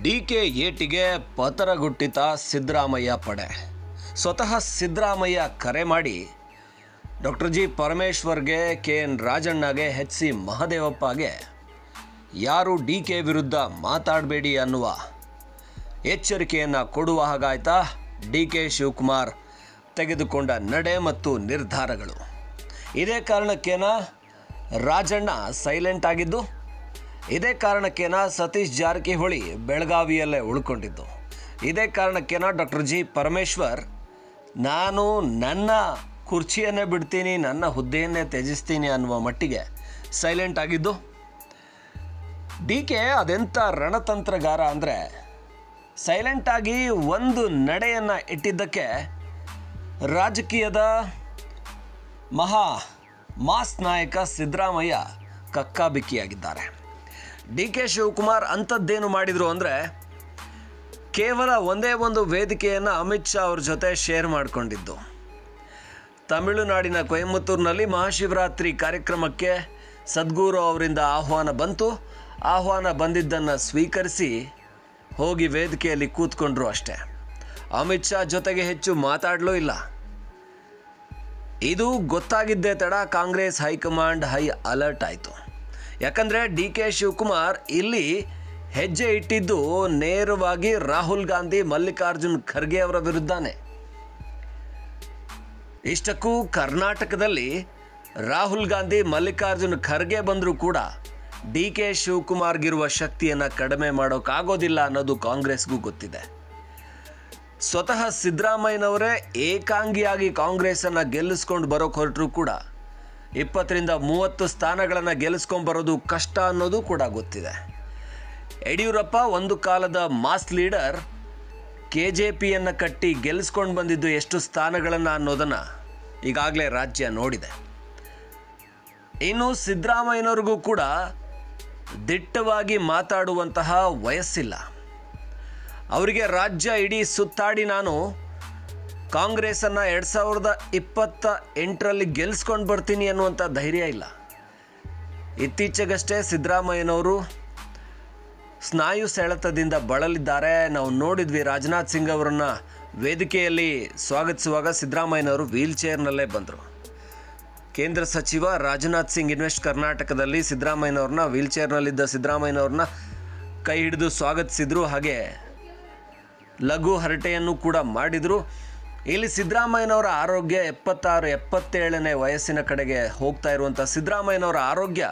DK ಏಟಿಗೆ ಪತರಗುಟ್ಟಿತ Siddaramaiah ಪಡೆ. ಸ್ವತಃ ಸಿದ್ದರಾಮಯ್ಯ ಕರೆ ಮಾಡಿ ಡಾಕ್ಟರ್ ಜಿ ಪರಮೇಶ್ವರ್ಗೆ, KN ರಾಜಣ್ಣಗೆ, HC ಮಹದೇವಪ್ಪಗೆ ಯಾರು ಡಿಕೆ ವಿರುದ್ಧ ಮಾತಾಡಬೇಡಿ ಅನ್ನುವ ಎಚ್ಚರಿಕೆಯನ್ನು ಕೊಡುವ ಹಾಗಾಯ್ತಾ DK ಶಿವಕುಮಾರ್ ತೆಗೆದುಕೊಂಡ ನಡೆ ಮತ್ತು ನಿರ್ಧಾರಗಳು. ಇದೇ ಕಾರಣಕ್ಕೇನ ರಾಜಣ್ಣ ಸೈಲೆಂಟ್ ಆಗಿದ್ದು, ಇದೇ ಕಾರಣಕ್ಕೇನ ಸತೀಶ್ ಜಾರಕಿಹೊಳಿ ಬೆಳಗಾವಿಯಲ್ಲೇ ಉಳ್ಕೊಂಡಿದ್ದು, ಇದೇ ಕಾರಣಕ್ಕೇನ ಡಾಕ್ಟರ್ ಜಿ ಪರಮೇಶ್ವರ್ ನಾನು ನನ್ನ ಕುರ್ಚಿಯನ್ನೇ ಬಿಡ್ತೀನಿ, ನನ್ನ ಹುದ್ದೆಯನ್ನೇ ತ್ಯಜಿಸ್ತೀನಿ ಅನ್ನುವ ಮಟ್ಟಿಗೆ ಸೈಲೆಂಟ್ ಆಗಿದ್ದು. DK ಅದೆಂಥ ರಣತಂತ್ರಗಾರ ಅಂದರೆ ಸೈಲೆಂಟಾಗಿ ಒಂದು ನಡೆಯನ್ನು ಇಟ್ಟಿದ್ದಕ್ಕೆ ರಾಜಕೀಯದ ಮಾಸ್ ನಾಯಕ ಸಿದ್ದರಾಮಯ್ಯ ಕಕ್ಕಾಬಿಕ್ಕಿಯಾಗಿದ್ದಾರೆ. DK ಶಿವಕುಮಾರ್ ಅಂಥದ್ದೇನು ಮಾಡಿದರು ಅಂದರೆ ಕೇವಲ ಒಂದೇ ಒಂದು ವೇದಿಕೆಯನ್ನು ಅಮಿತ್ ಶಾ ಅವ್ರ ಜೊತೆ ಶೇರ್ ಮಾಡಿಕೊಂಡಿದ್ದು. ತಮಿಳುನಾಡಿನ ಕೊಯಮತ್ತೂರಿನಲ್ಲಿ ಮಹಾಶಿವರಾತ್ರಿ ಕಾರ್ಯಕ್ರಮಕ್ಕೆ ಸದ್ಗುರು ಅವರಿಂದ ಆಹ್ವಾನ ಬಂತು. ಆಹ್ವಾನ ಬಂದಿದ್ದನ್ನು ಸ್ವೀಕರಿಸಿ ಹೋಗಿ ವೇದಿಕೆಯಲ್ಲಿ ಕೂತ್ಕೊಂಡ್ರು ಅಷ್ಟೇ. ಅಮಿತ್ ಶಾ ಜೊತೆಗೆ ಹೆಚ್ಚು ಮಾತಾಡಲೂ ಇಲ್ಲ. ಇದು ಗೊತ್ತಾಗಿದ್ದೇ ತಡ ಕಾಂಗ್ರೆಸ್ ಹೈಕಮಾಂಡ್ ಹೈ ಅಲರ್ಟ್ ಆಯಿತು. ಯಾಕಂದರೆ DK ಶಿವಕುಮಾರ್ ಇಲ್ಲಿ ಹೆಜ್ಜೆ ಇಟ್ಟಿದ್ದು ನೇರವಾಗಿ ರಾಹುಲ್ ಗಾಂಧಿ, ಮಲ್ಲಿಕಾರ್ಜುನ್ ಖರ್ಗೆ ಅವರ ವಿರುದ್ಧನೇ. ಇಷ್ಟಕ್ಕೂ ಕರ್ನಾಟಕದಲ್ಲಿ ರಾಹುಲ್ ಗಾಂಧಿ, ಮಲ್ಲಿಕಾರ್ಜುನ್ ಖರ್ಗೆ ಬಂದರೂ ಕೂಡ DK ಶಿವಕುಮಾರ್ಗಿರುವ ಶಕ್ತಿಯನ್ನು ಕಡಿಮೆ ಮಾಡೋಕ್ಕಾಗೋದಿಲ್ಲ ಅನ್ನೋದು ಕಾಂಗ್ರೆಸ್ಗೂ ಗೊತ್ತಿದೆ. ಸ್ವತಃ ಸಿದ್ದರಾಮಯ್ಯನವರೇ ಏಕಾಂಗಿಯಾಗಿ ಕಾಂಗ್ರೆಸ್ಸನ್ನು ಗೆಲ್ಲಿಸ್ಕೊಂಡು ಬರೋಕ್ಕೆ ಹೊರಟರೂ ಕೂಡ 20ರಿಂದ 30 ಸ್ಥಾನಗಳನ್ನು ಗೆಲ್ಲಿಸ್ಕೊಂಡು ಬರೋದು ಕಷ್ಟ ಅನ್ನೋದು ಕೂಡ ಗೊತ್ತಿದೆ. ಯಡಿಯೂರಪ್ಪ ಒಂದು ಕಾಲದ ಮಾಸ್ ಲೀಡರ್ KJPಯನ್ನು ಕಟ್ಟಿ ಗೆಲ್ಲಿಸ್ಕೊಂಡು ಬಂದಿದ್ದು ಎಷ್ಟು ಸ್ಥಾನಗಳನ್ನು ಅನ್ನೋದನ್ನು ಈಗಾಗಲೇ ರಾಜ್ಯ ನೋಡಿದೆ. ಇನ್ನು ಸಿದ್ದರಾಮಯ್ಯನವ್ರಿಗೂ ಕೂಡ ದಿಟ್ಟವಾಗಿ ಮಾತಾಡುವಂತಹ ವಯಸ್ಸಿಲ್ಲ. ಅವರಿಗೆ ರಾಜ್ಯ ಇಡೀ ಸುತ್ತಾಡಿ ನಾನು ಕಾಂಗ್ರೆಸ್ಸನ್ನು 2028ರಲ್ಲಿ ಗೆಲ್ಲಿಸ್ಕೊಂಡು ಬರ್ತೀನಿ ಅನ್ನುವಂಥ ಧೈರ್ಯ ಇಲ್ಲ. ಇತ್ತೀಚೆಗಷ್ಟೇ ಸಿದ್ದರಾಮಯ್ಯನವರು ಸ್ನಾಯು ಸೆಳೆತದಿಂದ ಬಳಲಿದ್ದಾರೆ. ನಾವು ನೋಡಿದ್ವಿ, ರಾಜನಾಥ್ ಸಿಂಗ್ ಅವರನ್ನು ವೇದಿಕೆಯಲ್ಲಿ ಸ್ವಾಗತಿಸುವಾಗ ಸಿದ್ದರಾಮಯ್ಯನವರು ವೀಲ್ ಚೇರ್ನಲ್ಲೇ ಬಂದರು. ಕೇಂದ್ರ ಸಚಿವ ರಾಜನಾಥ್ ಸಿಂಗ್ ಇನ್ವೆಸ್ಟ್ ಕರ್ನಾಟಕದಲ್ಲಿ ಸಿದ್ದರಾಮಯ್ಯನವ್ರನ್ನ ವೀಲ್ ಚೇರ್ನಲ್ಲಿದ್ದ ಸಿದ್ದರಾಮಯ್ಯನವ್ರನ್ನ ಕೈ ಹಿಡಿದು ಸ್ವಾಗತಿಸಿದರು. ಹಾಗೆ ಲಘು ಹರಟೆಯನ್ನು ಕೂಡ ಮಾಡಿದರು. ಇಲ್ಲಿ ಸಿದ್ದರಾಮಯ್ಯನವರ ಆರೋಗ್ಯ 76-77ನೇ ವಯಸ್ಸಿನ ಕಡೆಗೆ ಹೋಗ್ತಾ ಇರುವಂಥ ಸಿದ್ದರಾಮಯ್ಯನವರ ಆರೋಗ್ಯ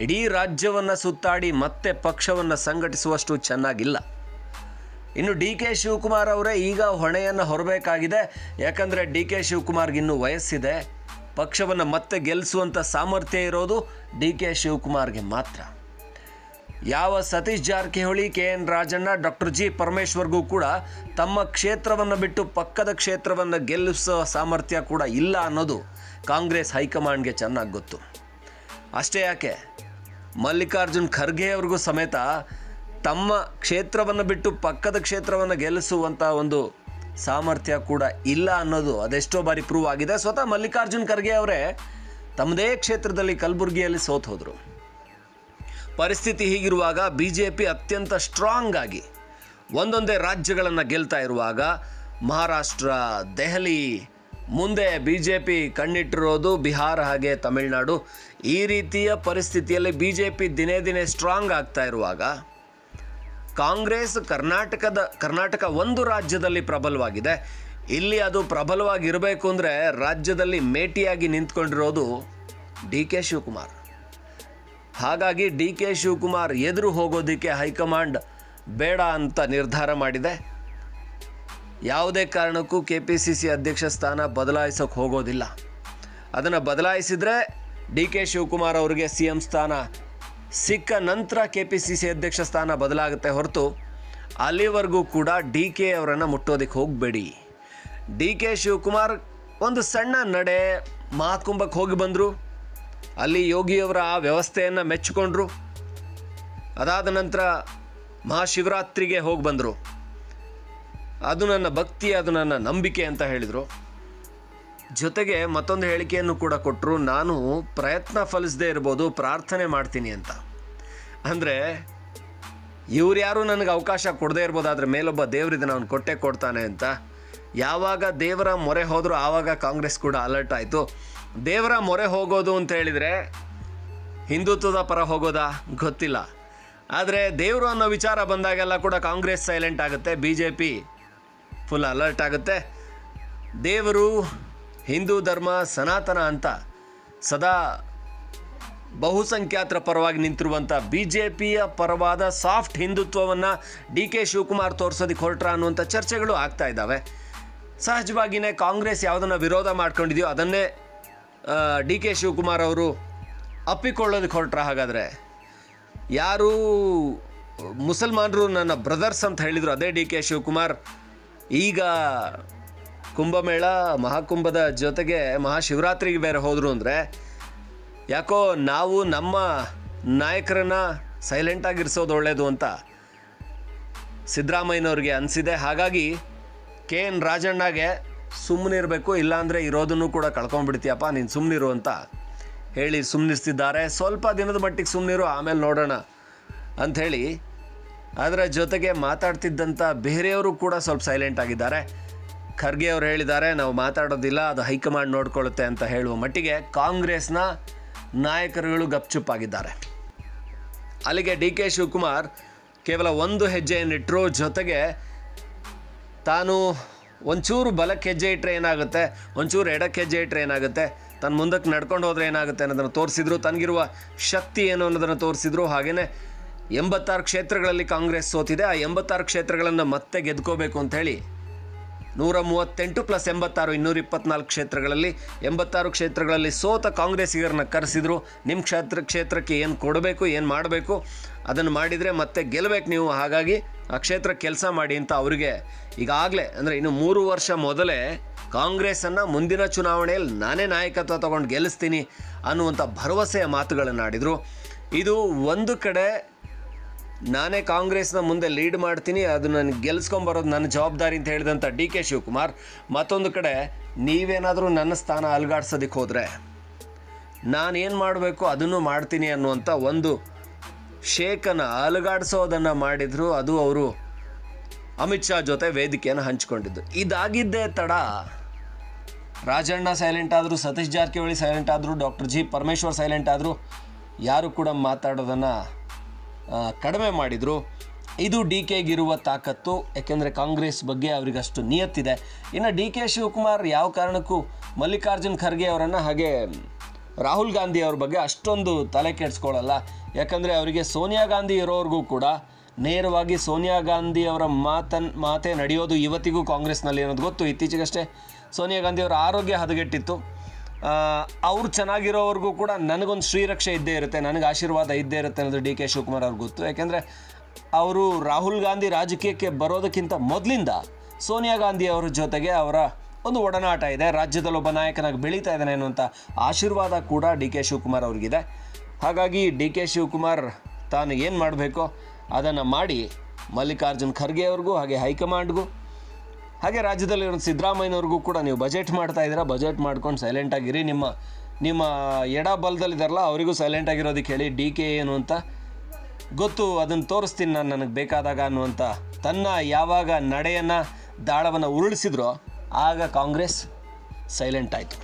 ಇಡೀ ರಾಜ್ಯವನ್ನು ಸುತ್ತಾಡಿ ಮತ್ತೆ ಪಕ್ಷವನ್ನು ಸಂಘಟಿಸುವಷ್ಟು ಚೆನ್ನಾಗಿಲ್ಲ. ಇನ್ನು DK ಶಿವಕುಮಾರ್ ಅವರೇ ಈಗ ಹೊಣೆಯನ್ನು ಹೊರಬೇಕಾಗಿದೆ. ಯಾಕಂದರೆ DK ಶಿವಕುಮಾರ್ಗೆ ಇನ್ನೂ ವಯಸ್ಸಿದೆ. ಪಕ್ಷವನ್ನು ಮತ್ತೆ ಗೆಲ್ಲಿಸುವಂಥ ಸಾಮರ್ಥ್ಯ ಇರೋದು DK ಶಿವಕುಮಾರ್ಗೆ ಮಾತ್ರ. ಯಾವ Satish Jarkiholi, KN Rajanna, doctor G ಪರಮೇಶ್ವರ್ಗೂ ಕೂಡ ತಮ್ಮ ಕ್ಷೇತ್ರವನ್ನು ಬಿಟ್ಟು ಪಕ್ಕದ ಕ್ಷೇತ್ರವನ್ನು ಗೆಲ್ಲಿಸೋ ಸಾಮರ್ಥ್ಯ ಕೂಡ ಇಲ್ಲ ಅನ್ನೋದು ಕಾಂಗ್ರೆಸ್ ಹೈಕಮಾಂಡ್ಗೆ ಚೆನ್ನಾಗಿ ಗೊತ್ತು. ಅಷ್ಟೇ ಯಾಕೆ, ಮಲ್ಲಿಕಾರ್ಜುನ್ ಖರ್ಗೆ ಅವ್ರಿಗೂ ಸಮೇತ ತಮ್ಮ ಕ್ಷೇತ್ರವನ್ನು ಬಿಟ್ಟು ಪಕ್ಕದ ಕ್ಷೇತ್ರವನ್ನು ಗೆಲ್ಲಿಸುವಂಥ ಒಂದು ಸಾಮರ್ಥ್ಯ ಕೂಡ ಇಲ್ಲ ಅನ್ನೋದು ಅದೆಷ್ಟೋ ಬಾರಿ ಪ್ರೂವ್ ಆಗಿದೆ. ಸ್ವತಃ ಮಲ್ಲಿಕಾರ್ಜುನ್ ಖರ್ಗೆ ಅವರೇ ತಮ್ಮದೇ ಕ್ಷೇತ್ರದಲ್ಲಿ ಕಲಬುರಗಿಯಲ್ಲಿ ಸೋತು ಹೋದರು. ಪರಿಸ್ಥಿತಿ ಹೀಗಿರುವಾಗ BJP ಅತ್ಯಂತ ಸ್ಟ್ರಾಂಗ್ ಆಗಿ ಒಂದೊಂದೇ ರಾಜ್ಯಗಳನ್ನು ಗೆಲ್ತಾ ಇರುವಾಗ ಮಹಾರಾಷ್ಟ್ರ, ದೆಹಲಿ, ಮುಂದೆ BJP ಕಣ್ಣಿಟ್ಟಿರೋದು ಬಿಹಾರ ಹಾಗೆ ತಮಿಳುನಾಡು. ಈ ರೀತಿಯ ಪರಿಸ್ಥಿತಿಯಲ್ಲಿ BJP ದಿನೇ ದಿನೇ ಸ್ಟ್ರಾಂಗ್ ಆಗ್ತಾ ಇರುವಾಗ ಕಾಂಗ್ರೆಸ್ ಕರ್ನಾಟಕ ಒಂದು ರಾಜ್ಯದಲ್ಲಿ ಪ್ರಬಲವಾಗಿದೆ. ಇಲ್ಲಿ ಅದು ಪ್ರಬಲವಾಗಿರಬೇಕು ಅಂದರೆ ರಾಜ್ಯದಲ್ಲಿ ಮೇಟಿಯಾಗಿ ನಿಂತ್ಕೊಂಡಿರೋದು DK ಶಿವಕುಮಾರ್. ಹಾಗಾಗಿ DK ಶಿವಕುಮಾರ್ ಎದುರು ಹೋಗೋದಕ್ಕೆ ಹೈಕಮಾಂಡ್ ಬೇಡ ಅಂತ ನಿರ್ಧಾರ ಮಾಡಿದೆ. ಯಾವುದೇ ಕಾರಣಕ್ಕೂ KPCC ಅಧ್ಯಕ್ಷ ಸ್ಥಾನ ಬದಲಾಯಿಸೋಕೆ ಹೋಗೋದಿಲ್ಲ. ಅದನ್ನು ಬದಲಾಯಿಸಿದರೆ DK ಶಿವಕುಮಾರ್ ಅವರಿಗೆ CM ಸ್ಥಾನ ಸಿಕ್ಕ ನಂತರ KPCC ಅಧ್ಯಕ್ಷ ಸ್ಥಾನ ಬದಲಾಗುತ್ತೆ ಹೊರತು ಅಲ್ಲಿವರೆಗೂ ಕೂಡ DK ಅವರನ್ನು ಮುಟ್ಟೋದಕ್ಕೆ ಹೋಗಬೇಡಿ. DK ಶಿವಕುಮಾರ್ ಒಂದು ಸಣ್ಣ ನಡೆ ಮಹಾಕುಂಭಕ್ಕೆ ಹೋಗಿ ಬಂದರು. ಅಲ್ಲಿ ಯೋಗಿಯವರ ಆ ವ್ಯವಸ್ಥೆಯನ್ನು ಮೆಚ್ಚಿಕೊಂಡ್ರು. ಅದಾದ ನಂತರ ಮಹಾಶಿವರಾತ್ರಿಗೆ ಹೋಗಿ ಬಂದರು. ಅದು ನನ್ನ ಭಕ್ತಿ, ಅದು ನನ್ನ ನಂಬಿಕೆ ಅಂತ ಹೇಳಿದರು. ಜೊತೆಗೆ ಮತ್ತೊಂದು ಹೇಳಿಕೆಯನ್ನು ಕೂಡ ಕೊಟ್ಟರು, ನಾನು ಪ್ರಯತ್ನ ಫಲಿಸದೇ ಇರ್ಬೋದು, ಪ್ರಾರ್ಥನೆ ಮಾಡ್ತೀನಿ ಅಂತ. ಅಂದರೆ ಇವ್ರು ಯಾರು ನನಗೆ ಅವಕಾಶ ಕೊಡದೇ ಇರ್ಬೋದು, ಆದರೆ ಮೇಲೊಬ್ಬ ದೇವರಿದ್ದಾನೆ, ಅವನು ಕೊಟ್ಟೆ ಕೊಡ್ತಾನೆ ಅಂತ. ಯಾವಾಗ ದೇವರ ಮೊರೆ ಹೋದರೂ ಆವಾಗ ಕಾಂಗ್ರೆಸ್ ಕೂಡ ಅಲರ್ಟ್ ಆಯಿತು. ದೇವರ ಮೊರೆ ಹೋಗೋದು ಅಂತ ಹೇಳಿದರೆ ಹಿಂದುತ್ವದ ಪರ ಹೋಗೋದಾ ಗೊತ್ತಿಲ್ಲ, ಆದರೆ ದೇವರು ಅನ್ನೋ ವಿಚಾರ ಬಂದಾಗೆಲ್ಲ ಕೂಡ ಕಾಂಗ್ರೆಸ್ ಸೈಲೆಂಟ್ ಆಗುತ್ತೆ, BJP ಫುಲ್ ಅಲರ್ಟ್ ಆಗುತ್ತೆ. ದೇವರು, ಹಿಂದೂ ಧರ್ಮ, ಸನಾತನ ಅಂತ ಸದಾ ಬಹುಸಂಖ್ಯಾತರ ಪರವಾಗಿ ನಿಂತಿರುವಂಥ BJPಯ ಪರವಾದ ಸಾಫ್ಟ್ ಹಿಂದುತ್ವವನ್ನು DK ಶಿವಕುಮಾರ್ ತೋರಿಸೋದಕ್ಕೆ ಹೊರಟ್ರ ಅನ್ನುವಂಥ ಚರ್ಚೆಗಳು ಆಗ್ತಾ ಇದ್ದಾವೆ. ಸಹಜವಾಗಿಯೇ ಕಾಂಗ್ರೆಸ್ ಯಾವುದನ್ನು ವಿರೋಧ ಮಾಡ್ಕೊಂಡಿದೆಯೋ ಅದನ್ನೇ DK ಶಿವಕುಮಾರ್ ಅವರು ಅಪ್ಪಿಕೊಳ್ಳೋದಕ್ಕೆ ಹೊರಟ್ರ. ಹಾಗಾದರೆ ಯಾರು ಮುಸಲ್ಮಾನರು ನನ್ನ ಬ್ರದರ್ಸ್ ಅಂತ ಹೇಳಿದರು ಅದೇ DK ಶಿವಕುಮಾರ್ ಈಗ ಕುಂಭಮೇಳ ಮಹಾಕುಂಭದ ಜೊತೆಗೆ ಮಹಾಶಿವರಾತ್ರಿಗೆ ಬೇರೆ ಹೋದರು ಅಂದರೆ ಯಾಕೋ ನಾವು ನಮ್ಮ ನಾಯಕರನ್ನು ಸೈಲೆಂಟಾಗಿರಿಸೋದು ಒಳ್ಳೆಯದು ಅಂತ ಸಿದ್ದರಾಮಯ್ಯನವ್ರಿಗೆ ಅನಿಸಿದೆ. ಹಾಗಾಗಿ KN ರಾಜಣ್ಣಗೆ ಸುಮ್ಮನಿರಬೇಕು, ಇಲ್ಲಾಂದರೆ ಇರೋದನ್ನು ಕೂಡ ಕಳ್ಕೊಂಡ್ಬಿಡ್ತೀಯಪ್ಪ, ನೀನು ಸುಮ್ಮನಿರು ಅಂತ ಹೇಳಿ ಸುಮ್ಮನಿಸ್ತಿದ್ದಾರೆ. ಸ್ವಲ್ಪ ದಿನದ ಮಟ್ಟಿಗೆ ಸುಮ್ಮನಿರು, ಆಮೇಲೆ ನೋಡೋಣ ಅಂಥೇಳಿ. ಅದರ ಜೊತೆಗೆ ಮಾತಾಡ್ತಿದ್ದಂಥ ಬೇರೆಯವರು ಕೂಡ ಸ್ವಲ್ಪ ಸೈಲೆಂಟ್ ಆಗಿದ್ದಾರೆ. ಖರ್ಗೆ ಅವರು ಹೇಳಿದ್ದಾರೆ ನಾವು ಮಾತಾಡೋದಿಲ್ಲ, ಅದು ಹೈಕಮಾಂಡ್ ನೋಡ್ಕೊಳ್ಳುತ್ತೆ ಅಂತ ಹೇಳುವ ಮಟ್ಟಿಗೆ ಕಾಂಗ್ರೆಸ್ನ ನಾಯಕರುಗಳು ಗಪ್ಚುಪ್ಪಾಗಿದ್ದಾರೆ. ಅಲ್ಲಿಗೆ DK ಶಿವಕುಮಾರ್ ಕೇವಲ ಒಂದು ಹೆಜ್ಜೆಯನ್ನಿಟ್ಟರು, ಜೊತೆಗೆ ತಾನು ಒಂಚೂರು ಬಲಕ್ಕೆ ಹೆಜ್ಜೆ ಇಟ್ಟರೆ ಏನಾಗುತ್ತೆ, ಒಂಚೂರು ಎಡಕ್ಕೆ ಹೆಜ್ಜೆ ಇಟ್ಟರೆ ಏನಾಗುತ್ತೆ, ತನ್ನ ಮುಂದಕ್ಕೆ ನಡ್ಕೊಂಡು ಹೋದರೆ ಏನಾಗುತ್ತೆ ಅನ್ನೋದನ್ನು ತೋರಿಸಿದ್ರು. ತನಗಿರುವ ಶಕ್ತಿ ಏನು ಅನ್ನೋದನ್ನು ತೋರಿಸಿದ್ರು. ಹಾಗೆಯೇ 86 ಕ್ಷೇತ್ರಗಳಲ್ಲಿ ಕಾಂಗ್ರೆಸ್ ಸೋತಿದೆ, ಆ 86 ಕ್ಷೇತ್ರಗಳನ್ನು ಮತ್ತೆ ಗೆದ್ಕೋಬೇಕು ಅಂಥೇಳಿ 138 + 86 224 ಕ್ಷೇತ್ರಗಳಲ್ಲಿ 86 ಕ್ಷೇತ್ರಗಳಲ್ಲಿ ಸೋತ ಕಾಂಗ್ರೆಸ್ಸಿಗರನ್ನ ಕರೆಸಿದ್ರು. ನಿಮ್ಮ ಕ್ಷೇತ್ರಕ್ಕೆ ಏನು ಕೊಡಬೇಕು, ಏನು ಮಾಡಬೇಕು ಅದನ್ನು ಮಾಡಿದರೆ ಮತ್ತೆ ಗೆಲ್ಲಬೇಕು ನೀವು, ಹಾಗಾಗಿ ಆ ಕ್ಷೇತ್ರ ಕೆಲಸ ಮಾಡಿ ಅಂತ ಅವರಿಗೆ ಈಗಾಗಲೇ ಅಂದರೆ ಇನ್ನು 3 ವರ್ಷ ಮೊದಲೇ ಕಾಂಗ್ರೆಸ್ಸನ್ನು ಮುಂದಿನ ಚುನಾವಣೆಯಲ್ಲಿ ನಾನೇ ನಾಯಕತ್ವ ತಗೊಂಡು ಗೆಲ್ಲಿಸ್ತೀನಿ ಅನ್ನುವಂಥ ಭರವಸೆಯ ಮಾತುಗಳನ್ನು ಆಡಿದರು. ಇದು ಒಂದು ಕಡೆ ನಾನೇ ಕಾಂಗ್ರೆಸ್ನ ಮುಂದೆ ಲೀಡ್ ಮಾಡ್ತೀನಿ, ಅದು ನನಗೆ ಗೆಲ್ಲಿಸ್ಕೊಂಬರೋದು ನನ್ನ ಜವಾಬ್ದಾರಿ ಅಂತ ಹೇಳಿದಂಥ DK ಶಿವಕುಮಾರ್, ಮತ್ತೊಂದು ಕಡೆ ನೀವೇನಾದರೂ ನನ್ನ ಸ್ಥಾನ ಅಲುಗಾಡ್ಸೋದಕ್ಕೆ ಹೋದರೆ ನಾನೇನು ಮಾಡಬೇಕು ಅದನ್ನು ಮಾಡ್ತೀನಿ ಅನ್ನುವಂಥ ಒಂದು ಶೇಕನ್ನು ಅಲುಗಾಡಿಸೋದನ್ನು ಮಾಡಿದರು. ಅದು ಅವರು ಅಮಿತ್ ಶಾ ಜೊತೆ ವೇದಿಕೆಯನ್ನು ಹಂಚಿಕೊಂಡಿದ್ದು. ಇದಾಗಿದ್ದೇ ತಡ ರಾಜಣ್ಣ ಸೈಲೆಂಟ್ ಆದರು, ಸತೀಶ್ ಜಾರಕಿಹೊಳಿ ಸೈಲೆಂಟ್ ಆದರು, ಡಾಕ್ಟರ್ G ಪರಮೇಶ್ವರ್ ಸೈಲೆಂಟ್ ಆದರು, ಯಾರು ಕೂಡ ಮಾತಾಡೋದನ್ನು ಕಡಿಮೆ ಮಾಡಿದರು. ಇದು DKಗಿರುವ ತಾಕತ್ತು, ಯಾಕೆಂದರೆ ಕಾಂಗ್ರೆಸ್ ಬಗ್ಗೆ ಅವರಿಗಷ್ಟು ನಿಯತ್ತಿದೆ. ಇನ್ನು DK ಶಿವಕುಮಾರ್ ಯಾವ ಕಾರಣಕ್ಕೂ ಮಲ್ಲಿಕಾರ್ಜುನ್ ಖರ್ಗೆ ಅವರನ್ನು ಹಾಗೆ ರಾಹುಲ್ ಗಾಂಧಿ ಅವ್ರ ಬಗ್ಗೆ ಅಷ್ಟೊಂದು ತಲೆ ಕೆಡಿಸ್ಕೊಳ್ಳಲ್ಲ. ಯಾಕಂದರೆ ಅವರಿಗೆ ಸೋನಿಯಾ ಗಾಂಧಿ ಇರೋರಿಗೂ ಕೂಡ ನೇರವಾಗಿ ಸೋನಿಯಾ ಗಾಂಧಿ ಅವರ ಮಾತೇ ನಡೆಯೋದು ಇವತ್ತಿಗೂ ಕಾಂಗ್ರೆಸ್ನಲ್ಲಿ ಅನ್ನೋದು ಗೊತ್ತು. ಇತ್ತೀಚೆಗಷ್ಟೇ ಸೋನಿಯಾ ಗಾಂಧಿ ಅವರ ಆರೋಗ್ಯ ಹದಗೆಟ್ಟಿತ್ತು. ಅವ್ರು ಚೆನ್ನಾಗಿರೋವರೆಗೂ ಕೂಡ ನನಗೊಂದು ಶ್ರೀರಕ್ಷೆ ಇದ್ದೇ ಇರುತ್ತೆ, ನನಗೆ ಆಶೀರ್ವಾದ ಇದ್ದೇ ಇರುತ್ತೆ ಅನ್ನೋದು DK ಶಿವಕುಮಾರ್ ಅವ್ರಿಗೆ ಗೊತ್ತು. ಯಾಕೆಂದರೆ ಅವರು ರಾಹುಲ್ ಗಾಂಧಿ ರಾಜಕೀಯಕ್ಕೆ ಬರೋದಕ್ಕಿಂತ ಮೊದಲಿಂದ ಸೋನಿಯಾ ಗಾಂಧಿ ಅವರ ಜೊತೆಗೆ ಅವರ ಒಂದು ಒಡನಾಟ ಇದೆ, ರಾಜ್ಯದಲ್ಲಿ ಒಬ್ಬ ನಾಯಕನಾಗಿ ಬೆಳೀತಾ ಇದ್ದಾನೆ ಅನ್ನುವಂಥ ಆಶೀರ್ವಾದ ಕೂಡ DK ಶಿವಕುಮಾರ್ ಅವ್ರಿಗಿದೆ. ಹಾಗಾಗಿ DK ಶಿವಕುಮಾರ್ ತಾನು ಏನು ಮಾಡಬೇಕೋ ಅದನ್ನು ಮಾಡಿ ಮಲ್ಲಿಕಾರ್ಜುನ್ ಖರ್ಗೆ ಅವ್ರಿಗೂ ಹಾಗೆ ಹೈಕಮಾಂಡ್ಗೂ ಹಾಗೆ ರಾಜ್ಯದಲ್ಲಿರೋ ಸಿದ್ದರಾಮಯ್ಯನವ್ರಿಗೂ ಕೂಡ ನೀವು ಬಜೆಟ್ ಮಾಡ್ತಾ ಇದ್ದೀರಾ, ಬಜೆಟ್ ಮಾಡ್ಕೊಂಡು ಸೈಲೆಂಟಾಗಿರಿ. ನಿಮ್ಮ ಎಡ ಬಲದಲ್ಲಿದ್ದಾರಲ್ಲ ಅವರಿಗೂ ಸೈಲೆಂಟಾಗಿರೋದಕ್ಕೆ ಹೇಳಿ. DK ಏನು ಅಂತ ಗೊತ್ತು, ಅದನ್ನು ತೋರಿಸ್ತೀನಿ ನಾನು ನನಗೆ ಬೇಕಾದಾಗ ಅನ್ನುವಂಥ ತನ್ನ ಯಾವಾಗ ನಡೆಯನ್ನು ದಾಳವನ್ನು ಉರುಳಿಸಿದ್ರೋ ಆಗ ಕಾಂಗ್ರೆಸ್ ಸೈಲೆಂಟ್ ಆಯಿತು.